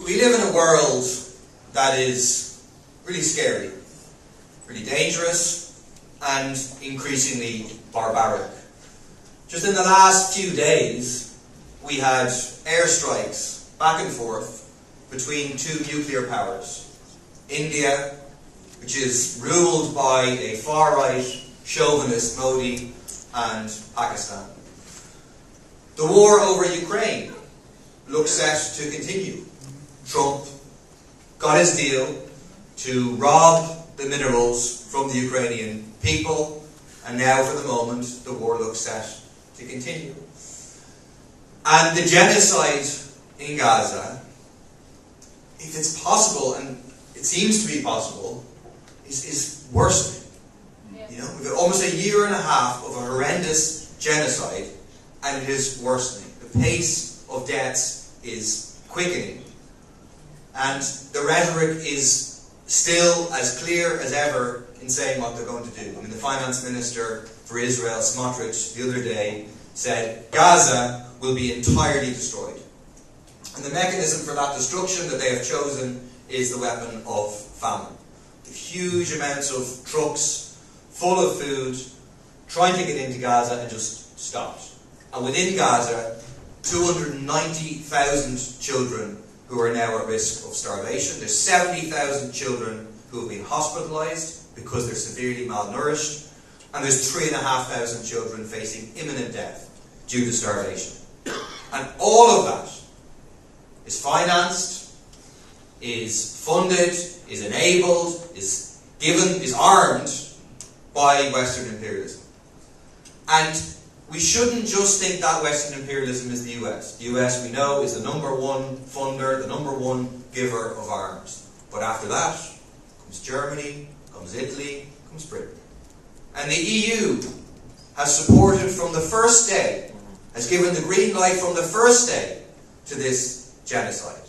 We live in a world that is really scary, really dangerous, and increasingly barbaric. Just in the last few days, we had airstrikes back and forth between two nuclear powers. India, which is ruled by a far-right chauvinist Modi, and Pakistan. The war over Ukraine looks set to continue. Trump got his deal to rob the minerals from the Ukrainian people, and now for the moment the war looks set to continue. And the genocide in Gaza, if it's possible, and it seems to be possible, is worsening. You know, we've got almost a year and a half of a horrendous genocide, and it is worsening. The pace of deaths is quickening, and the rhetoric is still as clear as ever in saying what they're going to do. I mean, the finance minister for Israel, Smotrich, the other day said Gaza will be entirely destroyed. And the mechanism for that destruction that they have chosen is the weapon of famine. Huge amounts of trucks full of food trying to get into Gaza and just stopped. And within Gaza, 290,000 children who are now at risk of starvation. There's 70,000 children who have been hospitalized because they're severely malnourished. And there's 3,500 children facing imminent death due to starvation. And all of that is financed, is funded, is enabled, is given, is armed by Western imperialism. And we shouldn't just think that Western imperialism is the US. The US, we know, is the number one funder, the number one giver of arms. But after that comes Germany, comes Italy, comes Britain. And the EU has supported from the first day, has given the green light from the first day to this genocide.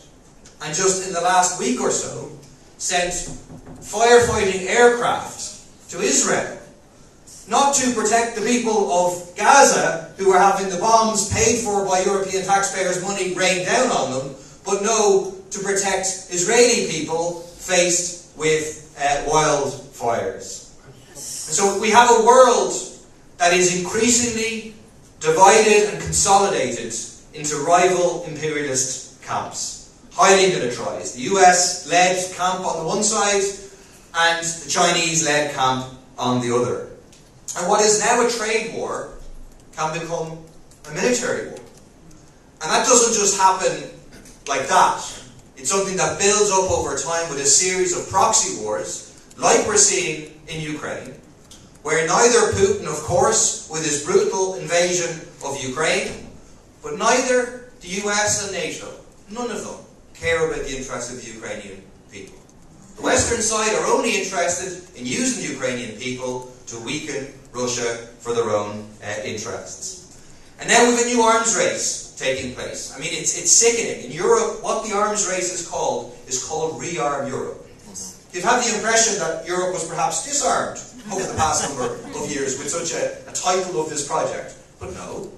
And just in the last week or so, sent firefighting aircraft to Israel. Not to protect the people of Gaza, who are having the bombs paid for by European taxpayers' money rained down on them, but no, to protect Israeli people faced with wildfires. And so we have a world that is increasingly divided and consolidated into rival imperialist camps. Highly militarized. The US-led camp on the one side, and the Chinese-led camp on the other. And what is now a trade war can become a military war. And that doesn't just happen like that. It's something that builds up over time with a series of proxy wars, like we're seeing in Ukraine, where neither Putin, of course, with his brutal invasion of Ukraine, but neither the US and NATO, none of them, care about the interests of the Ukrainian people. The Western side are only interested in using the Ukrainian people to weaken Russia for their own interests. And now we have a new arms race taking place. I mean, it's sickening. In Europe, what the arms race is called Rearm Europe. You'd have the impression that Europe was perhaps disarmed over the past number of years with such a title of this project. But no.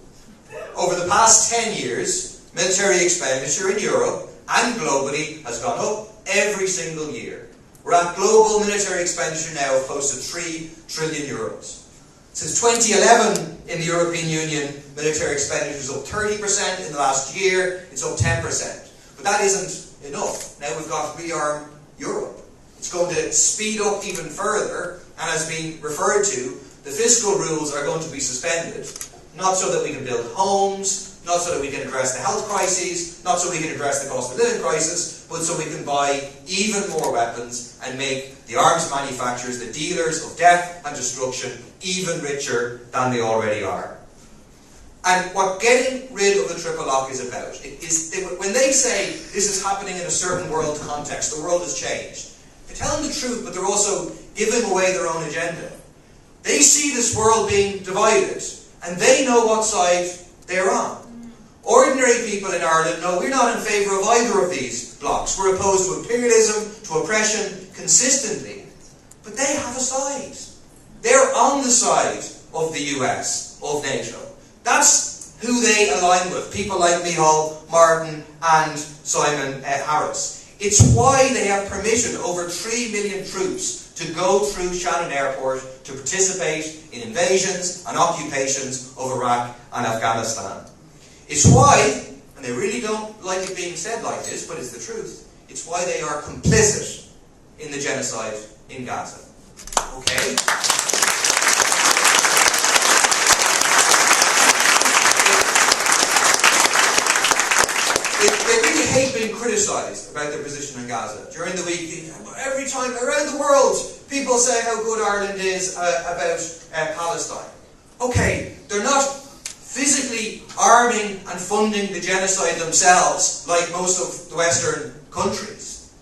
Over the past 10 years, military expenditure in Europe and globally has gone up every single year. We're at global military expenditure now of close to 3 trillion euros. Since 2011 in the European Union, military expenditure is up 30%. In the last year, it's up 10%. But that isn't enough. Now we've got Rearm Europe. It's going to speed up even further, and as being referred to, the fiscal rules are going to be suspended. Not so that we can build homes, not so that we can address the health crises, not so we can address the cost of living crisis, but so we can buy even more weapons and make the arms manufacturers, the dealers of death and destruction, even richer than they already are. And what getting rid of the triple lock is about is when they say this is happening in a certain world context, the world has changed. They're telling the truth, but they're also giving away their own agenda. They see this world being divided, and they know what side they're on. Ordinary people in Ireland know we're not in favour of either of these blocks. We're opposed to imperialism, to oppression, consistently. But they have a side. They're on the side of the US, of NATO. That's who they align with. People like Michal Martin and Simon Harris. It's why they have permitted over 3 million troops to go through Shannon Airport to participate in invasions and occupations of Iraq and Afghanistan. It's why, and they really don't like it being said like this, but it's the truth, it's why they are complicit in the genocide in Gaza. Okay? They really hate being criticised about their position in Gaza. During the week, every time around the world, people say how good Ireland is about Palestine. Okay, they're not physically arming and funding the genocide themselves, like most of the Western countries.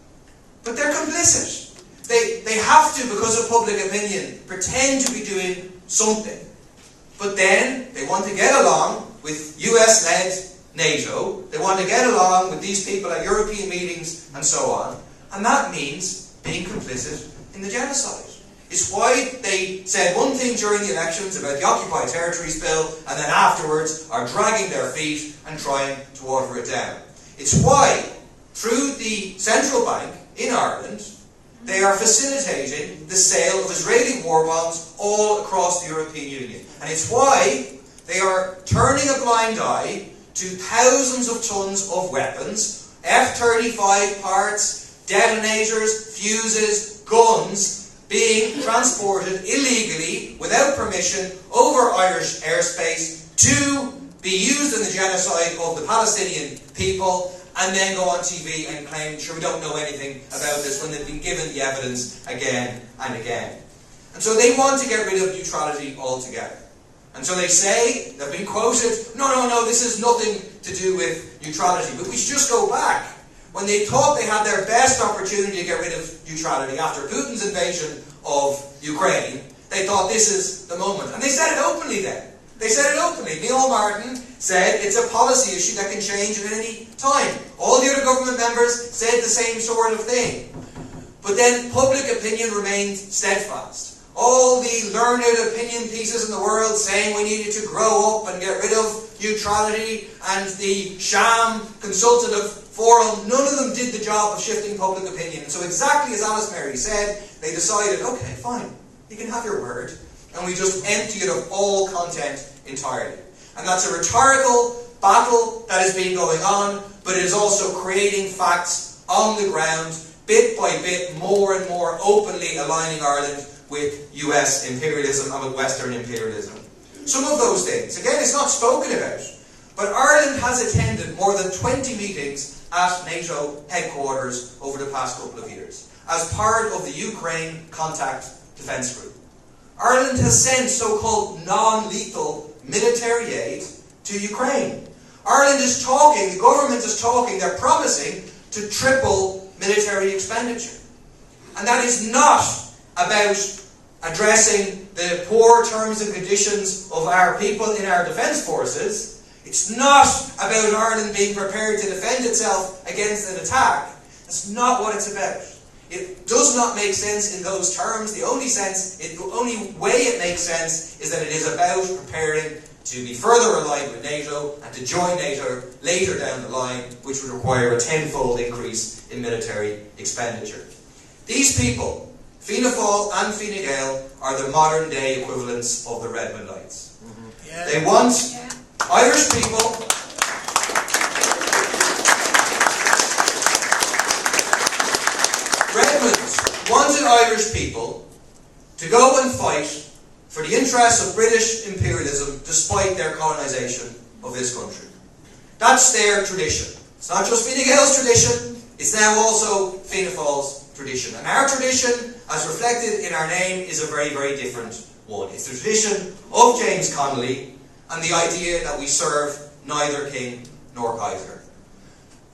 But they're complicit. They have to, because of public opinion, pretend to be doing something. But then, they want to get along with US-led NATO, they want to get along with these people at European meetings and so on, and that means being complicit in the genocide. It's why they said one thing during the elections about the Occupied Territories Bill, and then afterwards are dragging their feet and trying to water it down. It's why, through the central bank in Ireland, they are facilitating the sale of Israeli war bonds all across the European Union. And it's why they are turning a blind eye to thousands of tons of weapons, F-35 parts, detonators, fuses, guns, being transported illegally, without permission, over Irish airspace to be used in the genocide of the Palestinian people, and then go on TV and claim, sure, we don't know anything about this, when they've been given the evidence again and again. And so they want to get rid of neutrality altogether. And so they say, they've been quoted, no, this is nothing to do with neutrality. But we should just go back. When they thought they had their best opportunity to get rid of neutrality after Putin's invasion of Ukraine, they thought this is the moment. And they said it openly then. They said it openly. Neil Martin said it's a policy issue that can change at any time. All the other government members said the same sort of thing. But then public opinion remained steadfast. All the learned opinion pieces in the world saying we needed to grow up and get rid of neutrality, and the sham consultative forum, none of them did the job of shifting public opinion. And so exactly as Alice Mary said, they decided, okay, fine, you can have your word, and we just empty it of all content entirely. And that's a rhetorical battle that has been going on, but it is also creating facts on the ground, bit by bit, more and more openly aligning Ireland with US imperialism and with Western imperialism. Some of those things, again, it's not spoken about, but Ireland has attended more than 20 meetings at NATO headquarters over the past couple of years, as part of the Ukraine Contact Defence Group. Ireland has sent so-called non-lethal military aid to Ukraine. Ireland is talking, the government is talking, they're promising to triple military expenditure. And that is not about addressing the poor terms and conditions of our people in our defence forces. It's not about Ireland being prepared to defend itself against an attack. That's not what it's about. It does not make sense in those terms. The only way it makes sense is that it is about preparing to be further aligned with NATO and to join NATO later down the line, which would require a tenfold increase in military expenditure. These people, Fianna Fáil and Fine Gael, are the modern day equivalents of the Redmondites. Yeah. They want Irish people Redmond wanted Irish people to go and fight for the interests of British imperialism despite their colonisation of this country. That's their tradition. It's not just Fine Gael's tradition, it's now also Fianna Fáil's tradition. And our tradition, as reflected in our name, is a very, very different one. It's the tradition of James Connolly and the idea that we serve neither king nor Kaiser.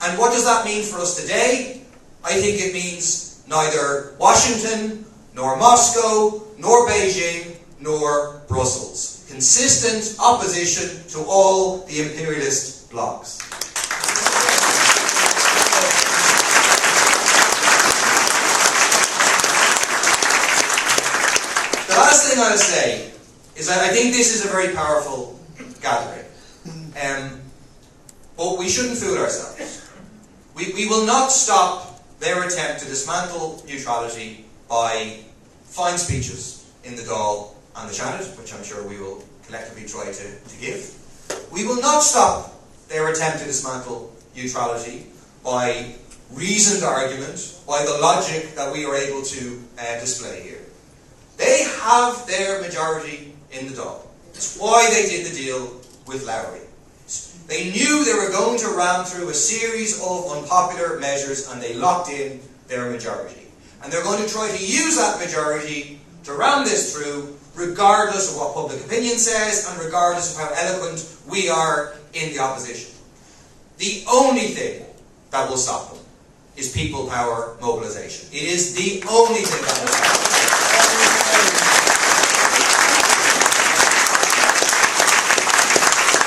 And what does that mean for us today? I think it means neither Washington, nor Moscow, nor Beijing, nor Brussels. Consistent opposition to all the imperialist blocs. The last thing I'll say is that I think this is a very powerful gathering. But we shouldn't fool ourselves. We will not stop their attempt to dismantle neutrality by fine speeches in the Dáil and the Shannon, which I'm sure we will collectively try to give. We will not stop their attempt to dismantle neutrality by reasoned argument, by the logic that we are able to display here. They have their majority in the Dáil. It's why they did the deal with Lowry. They knew they were going to ram through a series of unpopular measures, and they locked in their majority. And they're going to try to use that majority to ram this through, regardless of what public opinion says and regardless of how eloquent we are in the opposition. The only thing that will stop them is people power mobilisation. It is the only thing that will stop them.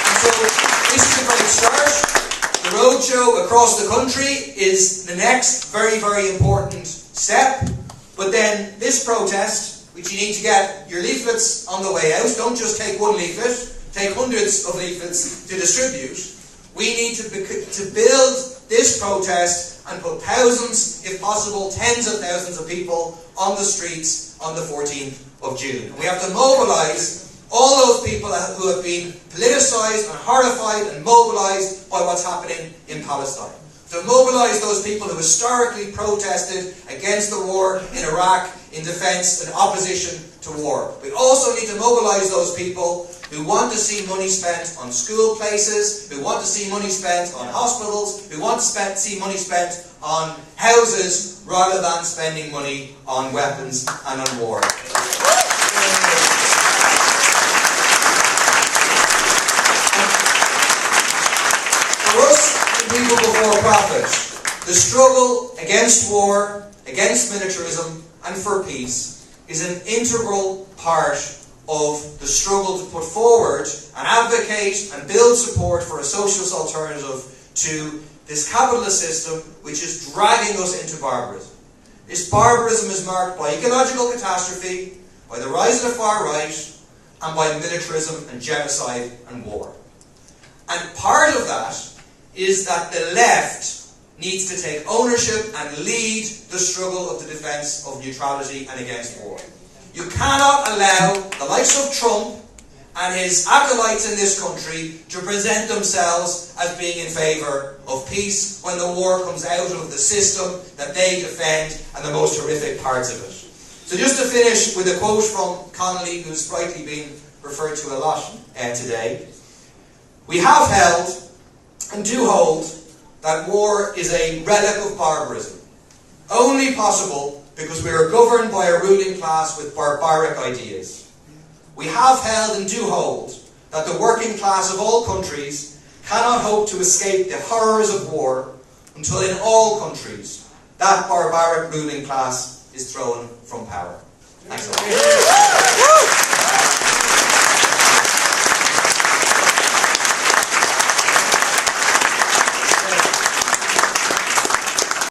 And so, this is a great start. The roadshow across the country is the next very, very important step. But then this protest, which you need to get your leaflets on the way out, don't just take one leaflet, take hundreds of leaflets to distribute. We need to build this protest and put thousands, if possible tens of thousands of people on the streets on the 14th of June. And we have to mobilise all those people who have been politicised and horrified and mobilised by what's happening in Palestine. To mobilise those people who historically protested against the war in Iraq in defence and opposition to war. We also need to mobilise those people who want to see money spent on school places, who want to see money spent on hospitals, who want to see money spent on houses rather than spending money on weapons and on war. For us, people before profit, the struggle against war, against militarism and for peace is an integral part of the struggle to put forward and advocate and build support for a socialist alternative to this capitalist system which is dragging us into barbarism. This barbarism is marked by ecological catastrophe, by the rise of the far right, and by militarism and genocide and war. And part of that is that the left needs to take ownership and lead the struggle of the defence of neutrality and against war. You cannot allow the likes of Trump and his acolytes in this country to present themselves as being in favour of peace when the war comes out of the system that they defend and the most horrific parts of it. So just to finish with a quote from Connolly, who's rightly been referred to a lot today. We have held and do hold that war is a relic of barbarism, only possible because we are governed by a ruling class with barbaric ideas. We have held and do hold that the working class of all countries cannot hope to escape the horrors of war until in all countries that barbaric ruling class is thrown from power. Thanks a lot.